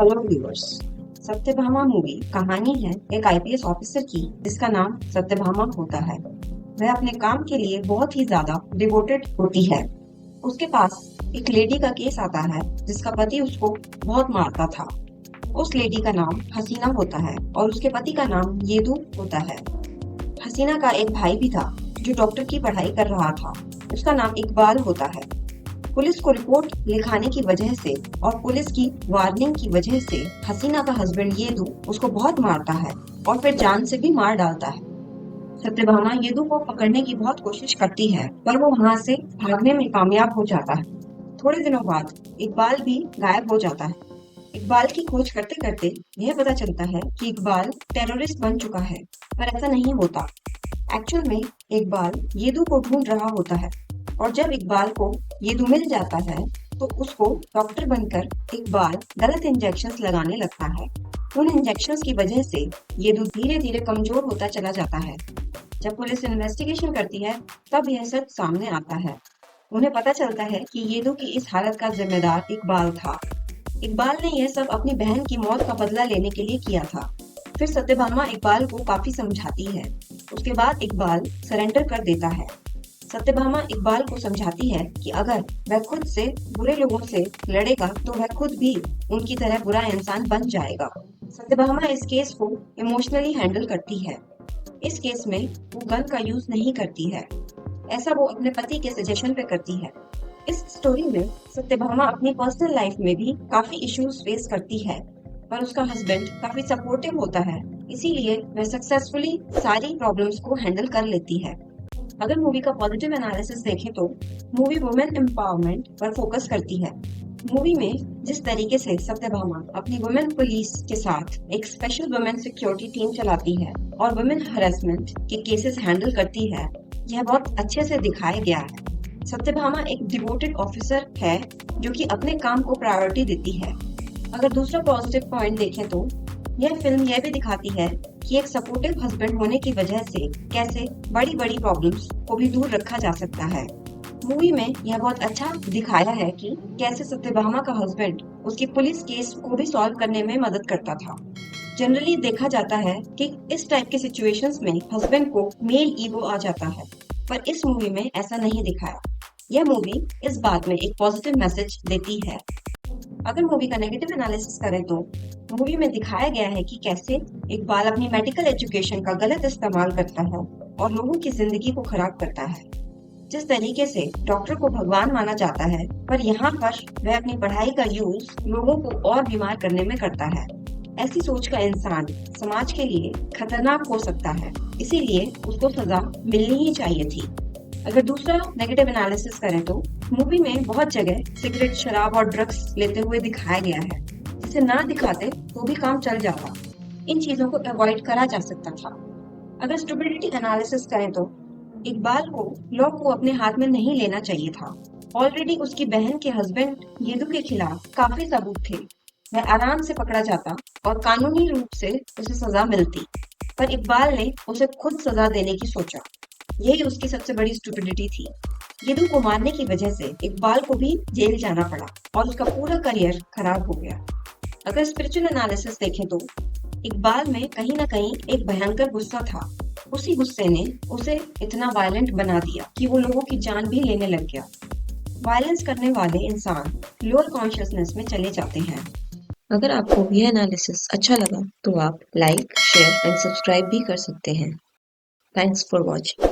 Hello viewers. Satyabhama movie कहानी है एक आईपीएस ऑफिसर की जिसका नाम सत्यभामा होता है। वह अपने काम के लिए बहुत ही ज्यादा डिवोटेड होती है। उसके पास एक लेडी का केस आता है जिसका पति उसको बहुत मारता था। उस लेडी का नाम हसीना होता है और उसके पति का नाम येदू होता है। हसीना का एक भाई भी था जो डॉक्टर की पढ़ाई कर रहा था। उसका नाम इकबाल होता है। पुलिस को रिपोर्ट लिखाने की वजह से और पुलिस की वार्निंग की वजह से हसीना का हस्बैंड येदू उसको बहुत मारता है और फिर जान से भी मार डालता है। सत्यभामा येदू को पकड़ने की बहुत कोशिश करती है पर वो वहां से भागने में कामयाब हो जाता है। थोड़े दिनों बाद इकबाल भी गायब हो जाता है। इकबाल की खोज करते करते यह पता चलता है कि इकबाल टेररिस्ट बन चुका है, पर ऐसा नहीं होता। एक्चुअल में इकबाल येदू को ढूंढ रहा होता है और जब इकबाल को येदू मिल जाता है तो उसको डॉक्टर बनकर इकबाल गलत इंजेक्शंस लगाने लगता है। उन इंजेक्शंस की वजह से येदू धीरे धीरे कमजोर होता चला जाता है। जब पुलिस इन्वेस्टिगेशन करती है तब यह सच सामने आता है। उन्हें पता चलता है कि येदू की इस हालत का जिम्मेदार इकबाल था। इकबाल ने यह सब अपनी बहन की मौत का बदला लेने के लिए किया था। फिर सत्यभामा इकबाल को काफी समझाती है। उसके बाद इकबाल सरेंडर कर देता है। सत्यभामा इकबाल को समझाती है कि अगर वह खुद से बुरे लोगों से लड़ेगा तो वह खुद भी उनकी तरह बुरा इंसान बन जाएगा। सत्यभामा इस केस को इमोशनली हैंडल करती है। इस केस में वो गन का यूज नहीं करती है। ऐसा वो अपने पति के सजेशन पे करती है। इस स्टोरी में सत्यभामा अपनी पर्सनल लाइफ में भी काफी इश्यूज फेस करती है, पर उसका हस्बैंड काफी सपोर्टिव होता है, इसीलिए वह सक्सेसफुली सारी प्रॉब्लम्स को हैंडल कर लेती है। अगर मूवी का पॉजिटिव एनालिसिस देखें तो मूवी वुमेन एम्पावरमेंट पर फोकस करती है। मूवी में जिस तरीके से सत्यभामा अपनी वुमेन पुलिस के साथ एक स्पेशल वुमेन सिक्योरिटी टीम चलाती है और वुमेन हरेसमेंट के केसेस हैंडल करती है, यह बहुत अच्छे से दिखाया गया है। सत्यभामा एक डिवोटेड ऑफिसर है जो कि अपने काम को प्रायोरिटी देती है। अगर दूसरा पॉजिटिव पॉइंट देखें तो यह फिल्म यह भी दिखाती है कि एक सपोर्टिव हस्बैंड होने की वजह से कैसे बड़ी बड़ी प्रॉब्लम्स को भी दूर रखा जा सकता है। मूवी में यह बहुत अच्छा दिखाया है कि कैसे सत्यभामा का हस्बैंड उसकी पुलिस केस को भी सॉल्व करने में मदद करता था। जनरली देखा जाता है कि इस टाइप के सिचुएशंस में हस्बैंड को मेल ईगो आ जाता है, पर इस मूवी में ऐसा नहीं दिखाया। यह मूवी इस बात में एक पॉजिटिव मैसेज देती है। अगर मूवी का नेगेटिव एनालिसिस करें तो मूवी में दिखाया गया है कि कैसे इकबाल अपनी मेडिकल एजुकेशन का गलत इस्तेमाल करता है और लोगों की जिंदगी को खराब करता है। जिस तरीके से डॉक्टर को भगवान माना जाता है, पर यहाँ पर वह अपनी पढ़ाई का यूज लोगों को और बीमार करने में करता है। ऐसी सोच का इंसान समाज के लिए खतरनाक हो सकता है, इसीलिए उसको सजा मिलनी ही चाहिए थी। अगर दूसरा नेगेटिव एनालिसिस करें तो मूवी में बहुत जगह सिगरेट, शराब और ड्रग्स लेते हुए दिखाया गया है, जिसे ना दिखाते तो भी काम चल जाता। इन चीजों को अवॉइड करा जा सकता था। अगर स्टुपिडिटी एनालिसिस करें तो इकबाल को लॉ को अपने हाथ में नहीं लेना चाहिए था। ऑलरेडी उसकी बहन के हस्बैंड येदू के खिलाफ काफी सबूत थे। वह आराम से पकड़ा जाता और कानूनी रूप से उसे सजा मिलती, पर इकबाल ने उसे खुद सजा देने की सोचा। यही उसकी सबसे बड़ी स्टुपिडिटी थी। येदू को मारने की वजह से इकबाल को भी जेल जाना पड़ा और उसका पूरा करियर खराब हो गया। अगर स्पिरिचुअल एनालिसिस देखें तो इकबाल में कहीं ना कहीं एक भयंकर गुस्सा था। उसी गुस्से ने उसे इतना वायलेंट बना दिया कि वो लोगों की जान भी लेने लग गया। वायलेंस करने वाले इंसान लोअर कॉन्शियसनेस में चले जाते हैं। अगर आपको यह एनालिसिस अच्छा लगा तो आप लाइक, शेयर एंड सब्सक्राइब भी कर सकते हैं। Thanks for watching.